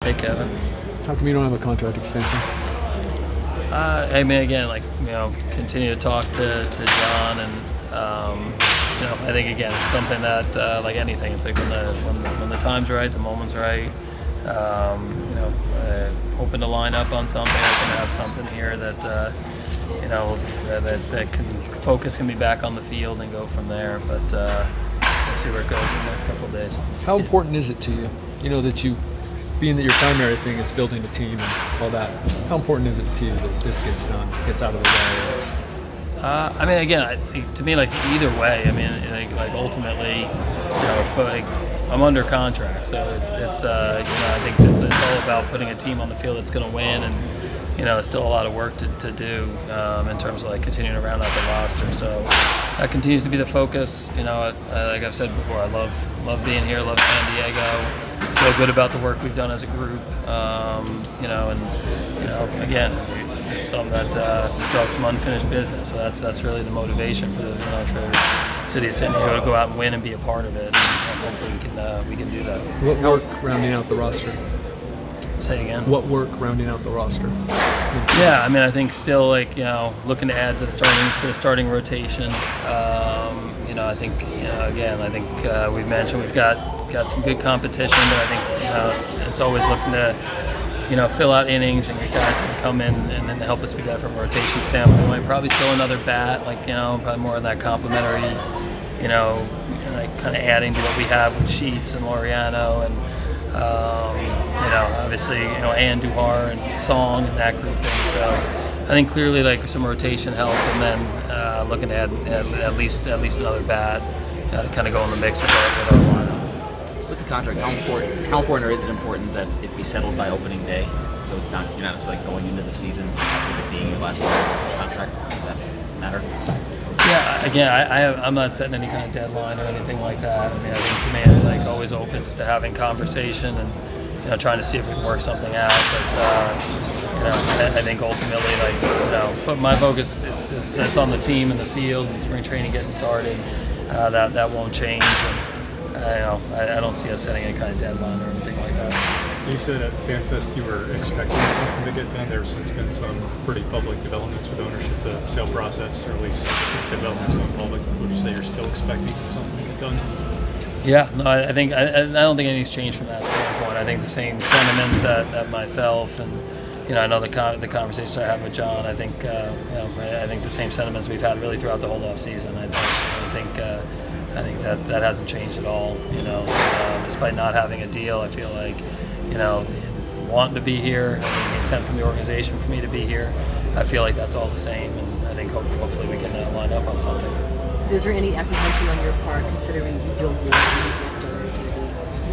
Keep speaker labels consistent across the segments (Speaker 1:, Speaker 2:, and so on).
Speaker 1: Hey, Kevin.
Speaker 2: How come you don't have a contract extension?
Speaker 1: I mean, again, continue to talk to John, and I think again it's something that, like anything, it's like when the time's right, the moment's right. Hoping to line up on something. I can have something here that that focus can be back on the field and go from there. But we'll see where it goes in the next couple of days.
Speaker 2: How important is it to you? Being that your primary thing is building a team and all that, how important is it to you that this gets done, gets out of the way?
Speaker 1: I mean, again, to me, either way. I mean, ultimately, I'm under contract, so it's I think it's all about putting a team on the field that's going to win, and there's still a lot of work to do in terms of continuing to round out the roster. So that continues to be the focus. Like I've said before, I love being here, love San Diego. Feel good about the work we've done as a group, again, it's something that we still have some unfinished business. So that's really the motivation for the city of San Diego to go out and win and be a part of it, and hopefully we can do that.
Speaker 2: What work rounding out the roster?
Speaker 1: Say again.
Speaker 2: What work rounding out the roster?
Speaker 1: Yeah, I mean, I think still looking to add to the starting rotation. I think we've mentioned we've got some good competition, but I think it's always looking to fill out innings and get guys that can come in and help us be better from a rotation standpoint. Probably still another bat, probably more of that complementary, kind of adding to what we have with Sheets and Laureano and obviously Andujar and Song and that group thing. So I think clearly some rotation help, and then looking to add at least another bat to kind of go in the mix with our lineup.
Speaker 3: With the contract, how important or is it important that it be settled by opening day? So you're not just going into the season with it being your last contract. Does that matter?
Speaker 1: Yeah, again, I'm not setting any kind of deadline or anything like that. I mean, I think to me it's always open just to having conversation and trying to see if we can work something out. But I think ultimately, my focus it's on the team and the field and spring training getting started. That won't change. And, I don't see us setting any kind of deadline or anything like that.
Speaker 4: You said at FanFest you were expecting something to get done. There's since been some pretty public developments with ownership, the sale process, or at least developments going public. Would you say you're still expecting something to get done?
Speaker 1: Yeah, no, I think I don't think anything's changed from that standpoint. I think the same sentiments that myself and I know the conversations I had with John. I think I think the same sentiments we've had really throughout the whole off season. I think that hasn't changed at all. Despite not having a deal, I feel like wanting to be here, the intent from the organization for me to be here, I feel like that's all the same, and I think hopefully we can line up on something.
Speaker 5: Is there any apprehension on your part, considering you don't know who the next owner is going to be?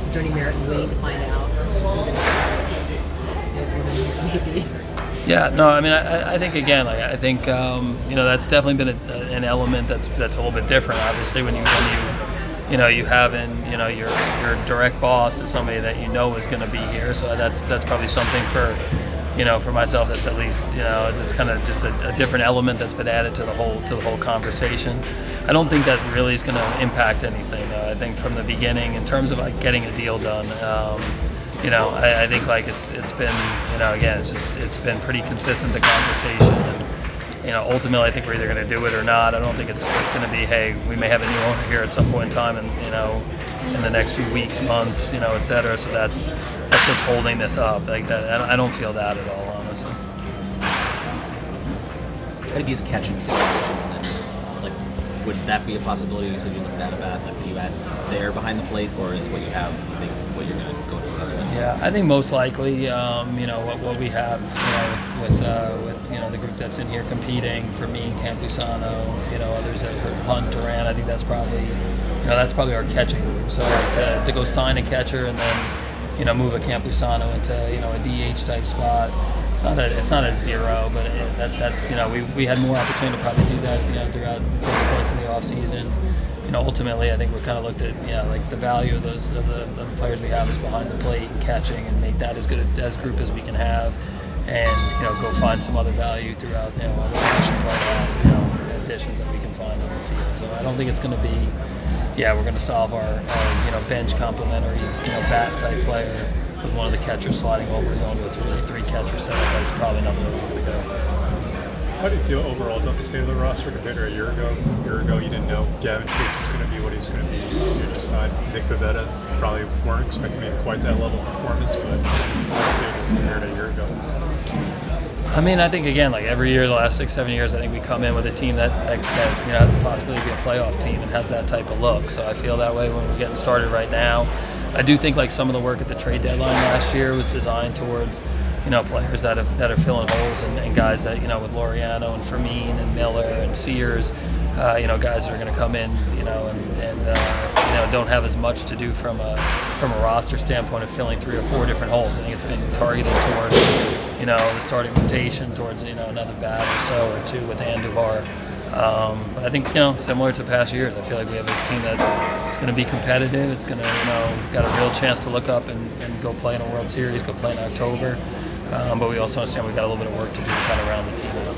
Speaker 5: Is there any merit in waiting to find out who the next owner may be?
Speaker 1: Yeah, no, I mean, I think again, I think that's definitely been an element that's a little bit different. Obviously, when you have your direct boss is somebody that is going to be here, so that's probably something for myself that's at least it's kind of just a different element that's been added to the whole conversation. I don't think that really is going to impact anything. I think from the beginning, in terms of getting a deal done. I think it's been again it's been pretty consistent, the conversation, and ultimately I think we're either going to do it or not. I don't think it's going to be, hey, we may have a new owner here at some point in time, and in the next few weeks, months, et cetera. So that's what's holding this up. That I don't feel that at all, honestly.
Speaker 3: How do you view the catching situation? And would that be a possibility? You said you looked at about could you add there behind the plate, or is what you have what you're going to go into the season with?
Speaker 1: Yeah, I think most likely, what we have, with the group that's in here competing for me and Campusano, others that Hunt, Duran. I think that's probably our catching group. So to go sign a catcher and then move a Campusano into a DH type spot. It's not a zero, but that's we had more opportunity to probably do that throughout different points in the off season. Ultimately I think we're kind of looked at the value of those of the players we have is behind the plate and catching, and make that as good a group as we can have, and go find some other value throughout other position players, additions that we can find on the field. So I don't think it's going to be we're going to solve our bench complementary bat type player. with one of the catchers sliding over, going to a three catcher setup, that's probably not the way we're going to go.
Speaker 4: How do you feel overall about the state of the roster compared to a year ago? A year ago, you didn't know Gavin Sheets was going to be what he was going to be. You just signed Nick Pivetta. Probably weren't expecting him quite that level of performance, but how do you feel just compared to a year ago?
Speaker 1: I mean, I think again, like every year, the last 6-7 years, I think we come in with a team that has the possibility to be a playoff team and has that type of look. So I feel that way when we're getting started right now. I do think like some of the work at the trade deadline last year was designed towards players that are filling holes and guys that with Laureano and Fermin and Miller and Sears, guys that are going to come in and don't have as much to do from a roster standpoint of filling 3 or 4 different holes. I think it's been targeted towards the starting rotation, towards another bat or so or 2 with Andujar. But I think similar to past years, I feel like we have a team that's going to be competitive. It's going to got a real chance to look up and go play in a World Series, go play in October. But we also understand we've got a little bit of work to do to kind of round the team up.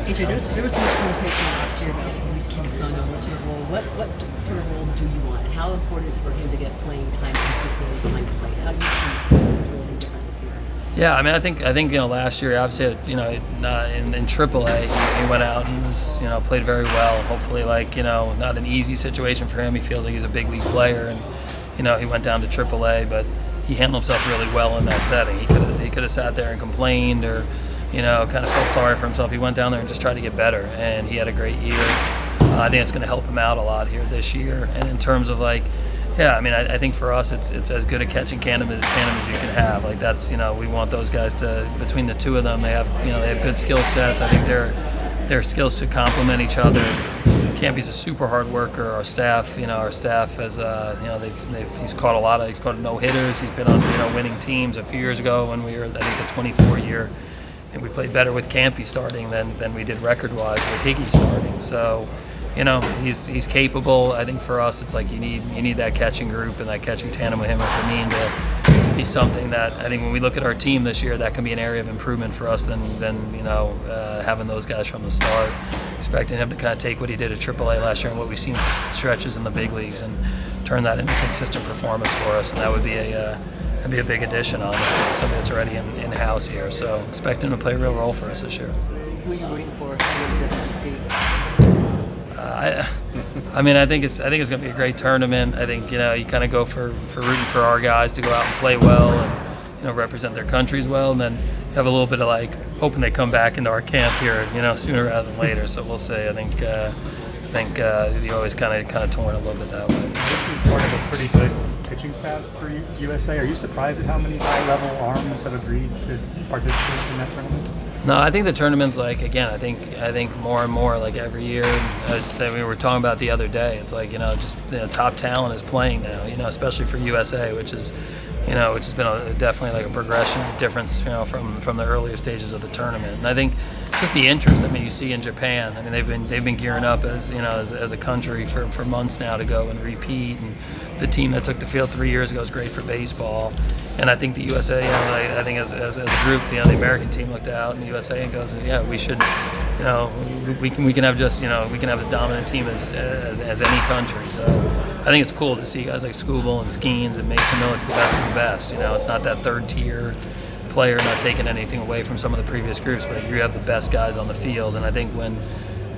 Speaker 5: AJ, there was so much conversation last year about Luis Campusano. What sort of role? What sort of role do you want? And how important is it for him to get playing time consistently behind the plate? How do you see his role being different this season?
Speaker 1: Yeah, I mean, I think last year, obviously, in AAA, he went out and was, played very well. Hopefully, not an easy situation for him. He feels like he's a big league player, and he went down to AAA, but he handled himself really well in that setting. He could have sat there and complained or kind of felt sorry for himself. He went down there and just tried to get better, and he had a great year. I think it's going to help him out a lot here this year. And in terms of I think for us it's as good a catching tandem as you can have. Like that's we want those guys to, between the two of them, they have good skill sets. I think their skills should complement each other. Campy's a super hard worker. Our staff has he's caught no hitters. He's been on winning teams. A few years ago when we were, I think, the 24 year, I think we played better with Campy starting than we did record-wise with Higgy starting. So, he's capable. I think for us, it's like you need that catching group and that catching tandem with him or Fermin to be something that I think when we look at our team this year, that can be an area of improvement for us than having those guys from the start. Expecting him to kind of take what he did at AAA last year and what we've seen for stretches in the big leagues and turn that into consistent performance for us, and that would be a big addition, honestly, something that's already in-house here. So expect him to play a real role for us this year.
Speaker 5: Who are you rooting for to win the WC?
Speaker 1: I think it's going to be a great tournament. I think you kind of go for rooting for our guys to go out and play well and represent their countries well, and then have a little bit of hoping they come back into our camp here sooner rather than later. So we'll see. I think you always kind of torn a little bit that way.
Speaker 6: This is part of a pretty good pitching staff for USA. Are you surprised at how many high-level arms have agreed to participate in that tournament?
Speaker 1: No, I think the tournament's I think more and more every year. As we were talking about the other day, it's just top talent is playing now. Especially for USA, which has been definitely a progression, a difference from the earlier stages of the tournament. And I think just the interest. You see in Japan. They've been gearing up as a country for months now to go and repeat. And the team that took the field 3 years ago is great for baseball. And I think the USA, I think as a group, the American team looked out and the USA and goes, yeah, we should, we can have as dominant team as any country. So I think it's cool to see guys like Skubal and Skeens and Mason Miller's the best of the best. It's not that third tier player, not taking anything away from some of the previous groups, but you have the best guys on the field. And I think when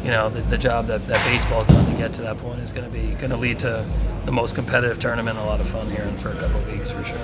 Speaker 1: the job that baseball's done to get to that point is going to lead to the most competitive tournament, a lot of fun here and for a couple of weeks for sure.